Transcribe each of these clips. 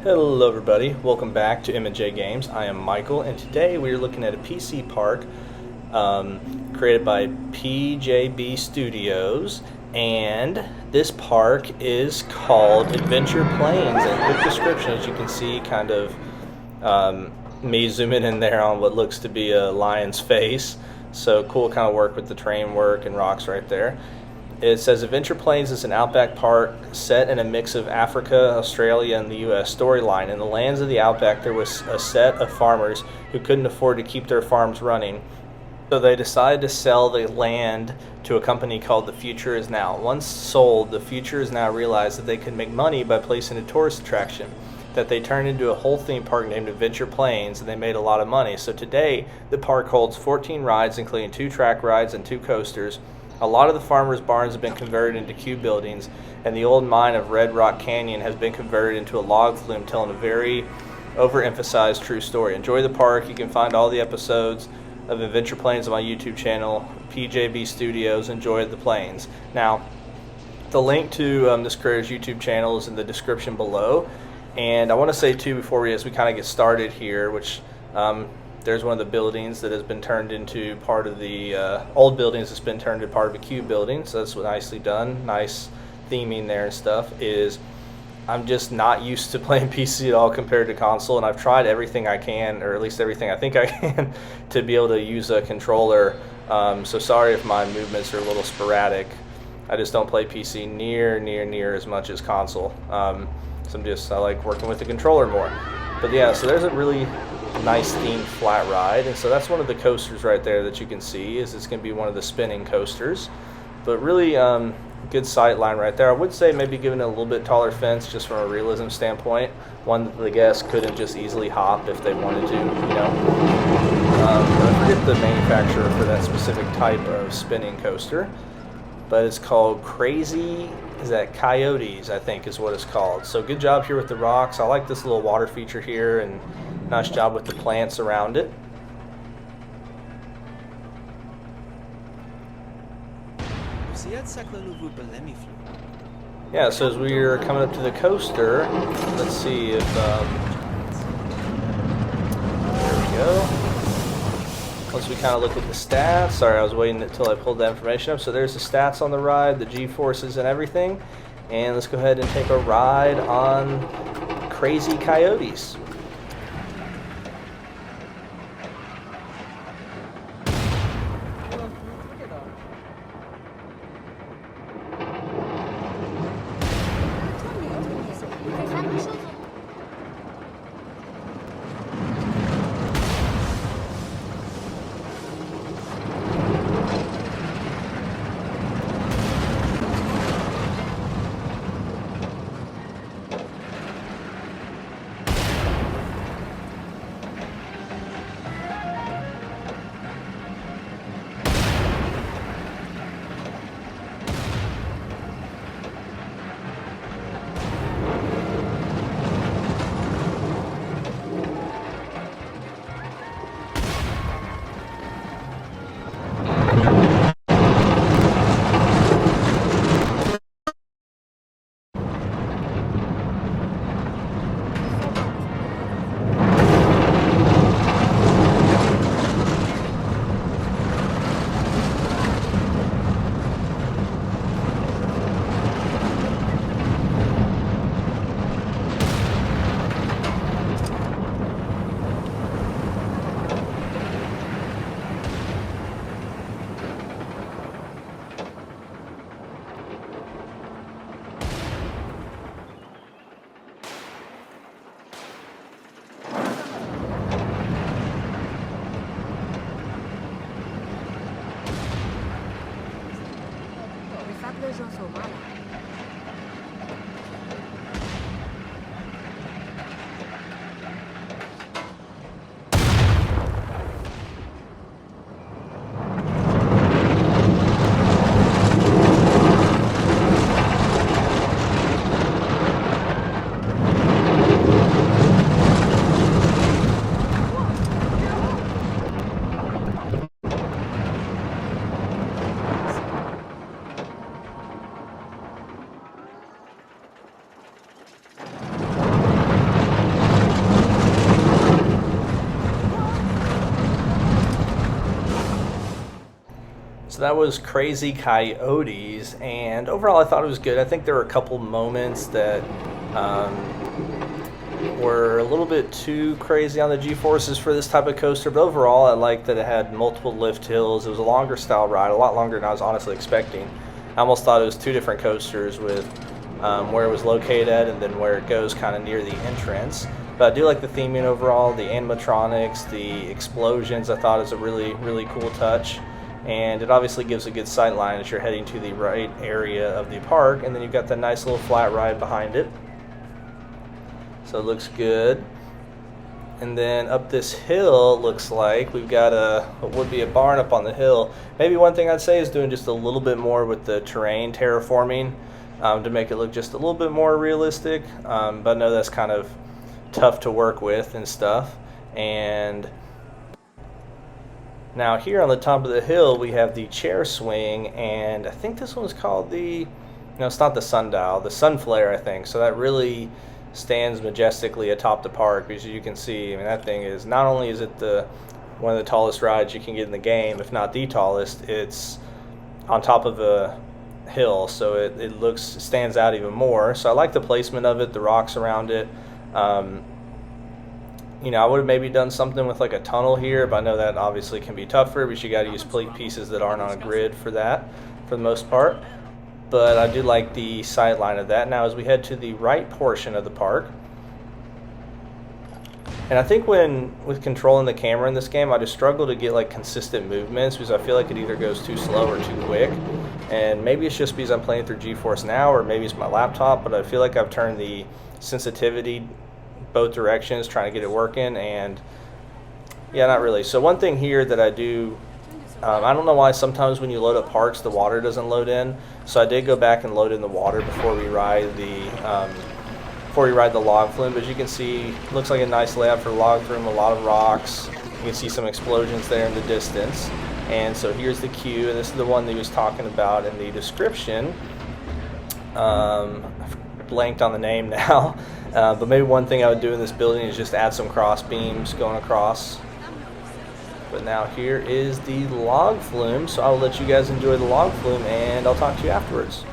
Hello everybody, welcome back to M&J Games. I am Michael, and today we are looking at a PC park created by PJB Studios, and this park is called Adventure Plains. And quick description, as you can see, kind of me zooming in there on what looks to be a lion's face. So cool kind of work with the terrain work and rocks right there. It says Adventure Plains is an outback park set in a mix of Africa, Australia, and the U.S. Storyline. In the lands of the outback, there was a set of farmers who couldn't afford to keep their farms running, so they decided to sell the land to a company called The Future Is Now. Once sold, The Future Is Now realized that they could make money by placing a tourist attraction that they turned into a whole theme park named Adventure Plains, and they made a lot of money. So today, the park holds 14 rides, including 2 track rides and 2 coasters. A lot of the farmers' barns have been converted into cube buildings, and the old mine of Red Rock Canyon has been converted into a log flume, telling a very overemphasized true story. Enjoy the park. You can find all the episodes of Adventure Plains on my YouTube channel, PJB Studios. Enjoy the plains. Now, the link to this creator's YouTube channel is in the description below. And I want to say too, before as we kind of get started here, which there's one of the buildings that has been turned into part of the old buildings that's been turned into part of a cube building. So that's nicely done. Nice theming there and stuff. Is I'm just not used to playing PC at all compared to console, and I've tried everything I can, or at least everything I think I can, to be able to use a controller. So sorry if my movements are a little sporadic. I just don't play PC near as much as console. So I like working with the controller more. But yeah, so there's a really nice themed flat ride, and so that's one of the coasters right there that you can see. It's going to be one of the spinning coasters, but really good sight line right there. I would say maybe giving it a little bit taller fence just from a realism standpoint, one that the guests couldn't just easily hop if they wanted to, I forget the manufacturer for that specific type of spinning coaster, but it's called Coyotes, I think is what it's called. So good job here with the rocks. I like this little water feature here, and nice job with the plants around it. Yeah, so as we are coming up to the coaster, let's see if, there we go. Once we kind of look at the stats, sorry I was waiting until I pulled that information up. So there's the stats on the ride, the G-forces and everything. And let's go ahead and take a ride on Crazy Coyotes. So that was Crazy Coyotes, and overall I thought it was good. I think there were a couple moments that were a little bit too crazy on the G-forces for this type of coaster, but overall I liked that it had multiple lift hills. It was a longer style ride, a lot longer than I was honestly expecting. I almost thought it was two different coasters with where it was located at and then where it goes kind of near the entrance. But I do like the theming overall, the animatronics, the explosions I thought is a really, really cool touch. And it obviously gives a good sight line as you're heading to the right area of the park, and then you've got that nice little flat ride behind it. So it looks good. And then up this hill, it looks like we've got what would be a barn up on the hill. Maybe one thing I'd say is doing just a little bit more with the terrain terraforming to make it look just a little bit more realistic. But I know that's kind of tough to work with and stuff. And now here on the top of the hill we have the chair swing, and I think this one's called it's not the sundial, the sunflare I think. So that really stands majestically atop the park, because you can see, I mean, that thing is, not only is it one of the tallest rides you can get in the game, if not the tallest, it's on top of a hill, so it stands out even more. So I like the placement of it, the rocks around it. I would have maybe done something with like a tunnel here, but I know that obviously can be tougher, because you got to use plate pieces that aren't on a grid for that, for the most part. But I do like the sight line of that. Now as we head to the right portion of the park, and I think with controlling the camera in this game, I just struggle to get like consistent movements, because I feel like it either goes too slow or too quick. And maybe it's just because I'm playing through GeForce Now, or maybe it's my laptop, but I feel like I've turned the sensitivity both directions trying to get it working, and yeah, not really. So one thing here that I do, I don't know why sometimes when you load up parks the water doesn't load in, so I did go back and load in the water before we ride the log flume. But as you can see, it looks like a nice layout for log flume, a lot of rocks. You can see some explosions there in the distance. And so here's the queue, and this is the one that he was talking about in the description. I've blanked on the name now. But maybe one thing I would do in this building is just add some cross beams going across. But now here is the log flume, so I'll let you guys enjoy the log flume, and I'll talk to you afterwards.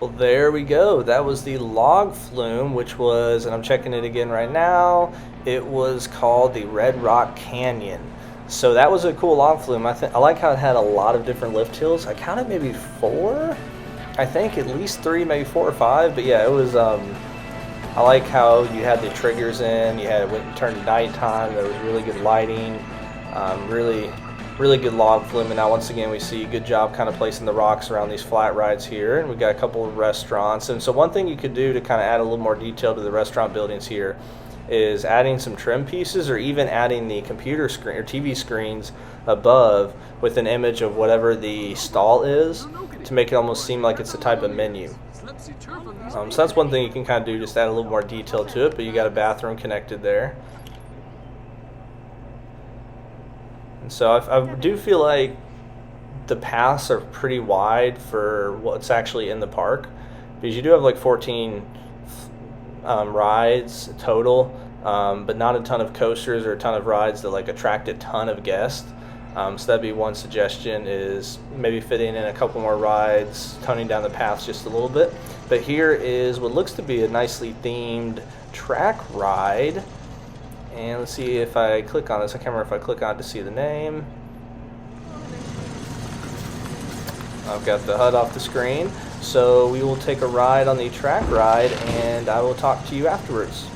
Well, there we go. That was the log flume, which was, and I'm checking it again right now, it was called the Red Rock Canyon. So that was a cool log flume. I like how it had a lot of different lift hills. I counted maybe 4. I think at least 3, maybe 4 or 5. But yeah, it was. I like how you had the triggers in. You had it turned to nighttime. There was really good lighting. Really good log flume. And now once again we see a good job kind of placing the rocks around these flat rides here. And we got a couple of restaurants. And so one thing you could do to kind of add a little more detail to the restaurant buildings here is adding some trim pieces, or even adding the computer screen or TV screens above with an image of whatever the stall is, to make it almost seem like it's a type of menu. So that's one thing you can kind of do, just add a little more detail to it. But you got a bathroom connected there. And so I do feel like the paths are pretty wide for what's actually in the park, because you do have like 14 rides total, but not a ton of coasters or a ton of rides that like attract a ton of guests. So that'd be one suggestion, is maybe fitting in a couple more rides, toning down the paths just a little bit. But here is what looks to be a nicely themed track ride. And let's see if I click on this. I can't remember if I click on it to see the name. I've got the HUD off the screen. So we will take a ride on the track ride, and I will talk to you afterwards.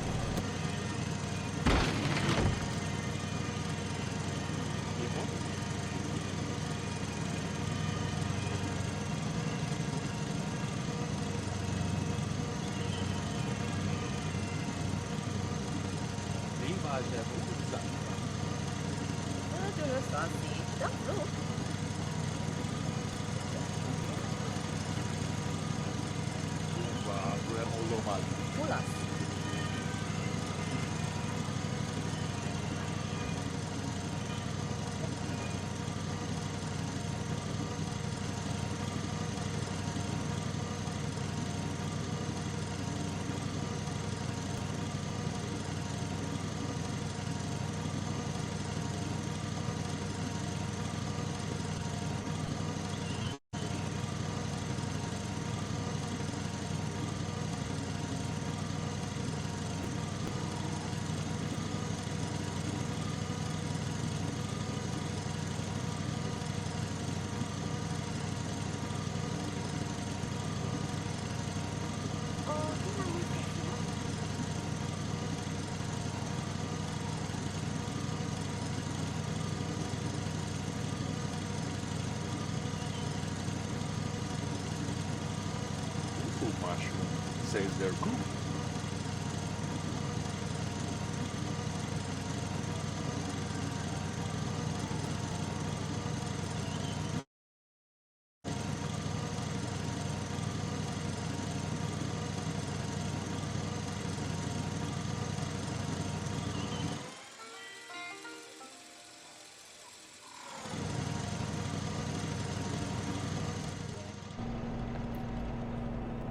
Says they're good.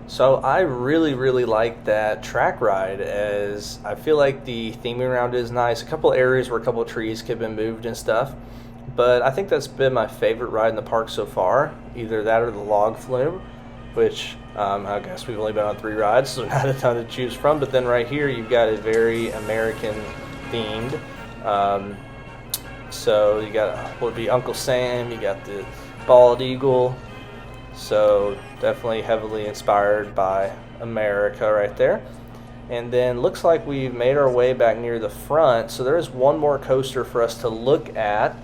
So I really like that track ride, as I feel like the theming around it is nice. A couple areas where a couple of trees could have been moved and stuff, but I think that's been my favorite ride in the park so far. Either that or the log flume, which I guess we've only been on 3 rides, so not a ton to choose from. But then right here you've got a very American themed. So you got what would be Uncle Sam, you got the bald eagle. So definitely heavily inspired by America right there. And then looks like we've made our way back near the front. So there is one more coaster for us to look at.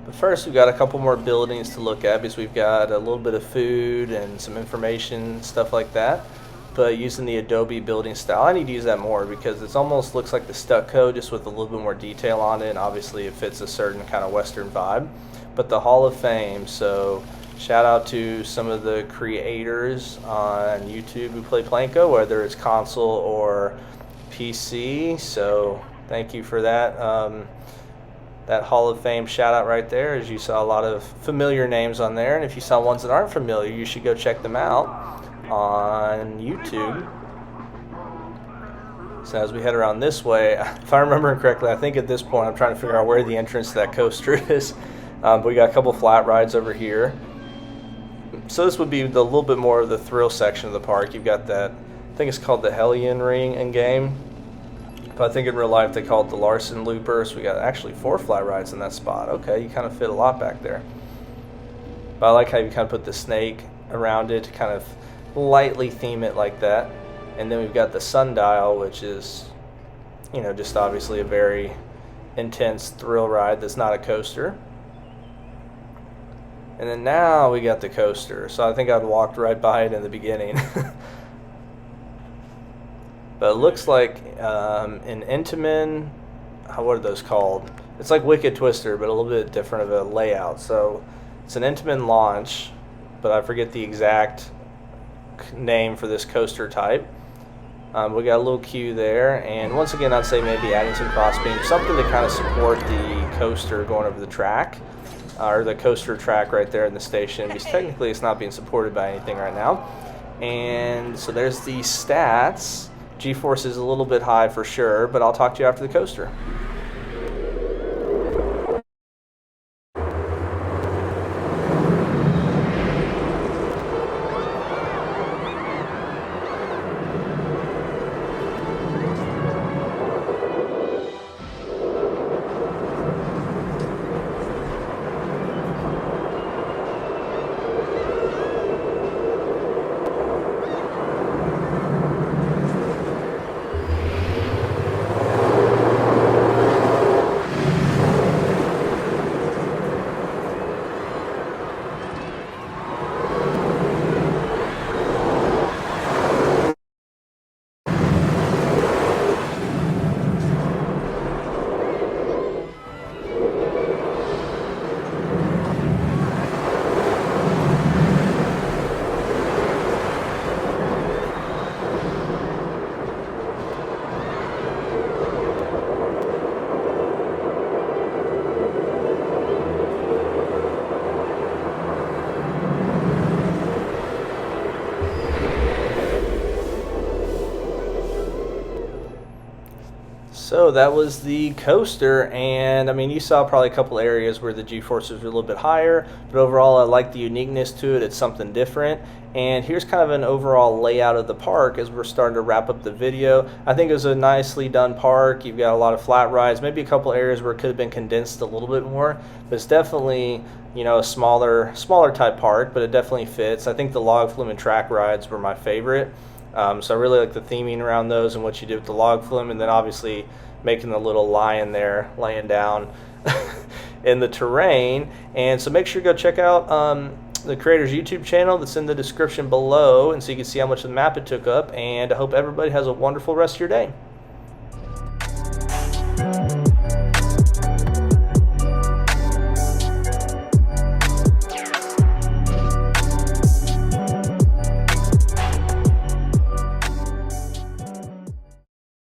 But first we've got a couple more buildings to look at, because we've got a little bit of food and some information, stuff like that. But using the Adobe building style, I need to use that more, because it almost looks like the stucco, just with a little bit more detail on it. And obviously it fits a certain kind of Western vibe. But the Hall of Fame, so shout out to some of the creators on YouTube who play Planko, whether it's console or PC. So thank you for that. That Hall of Fame shout out right there, as you saw a lot of familiar names on there. And if you saw ones that aren't familiar, you should go check them out on YouTube. So as we head around this way, if I remember correctly, I think at this point I'm trying to figure out where the entrance to that coaster is. But we got a couple flat rides over here. So this would be a little bit more of the thrill section of the park. You've got that, I think it's called the Hellion Ring in game, but I think in real life they call it the Larson Looper. So we got actually 4 fly rides in that spot. Okay, you kind of fit a lot back there. But I like how you kind of put the snake around it to kind of lightly theme it like that. And then we've got the sundial, which is, you know, just obviously a very intense thrill ride that's not a coaster. And then now we got the coaster. So I think I'd walked right by it in the beginning. But it looks like an Intamin, what are those called? It's like Wicked Twister, but a little bit different of a layout. So it's an Intamin launch, but I forget the exact name for this coaster type. We got a little queue there, and once again I'd say maybe adding some crossbeam, something to kind of support the coaster going over the track, or the coaster track right there in the station, because technically it's not being supported by anything right now. And so there's the stats. G-force is a little bit high for sure, but I'll talk to you after the coaster. So that was the coaster, and I mean, you saw probably a couple areas where the G-forces were a little bit higher, but overall I like the uniqueness to it. It's something different. And here's kind of an overall layout of the park as we're starting to wrap up the video. I think it was a nicely done park. You've got a lot of flat rides, maybe a couple areas where it could have been condensed a little bit more, but it's definitely, you know, a smaller type park, but it definitely fits. I think the log flume and track rides were my favorite. So I really like the theming around those and what you did with the log flume, and then obviously making the little lion there laying down in the terrain. And so make sure you go check out the creator's YouTube channel that's in the description below, and so you can see how much of the map it took up. And I hope everybody has a wonderful rest of your day.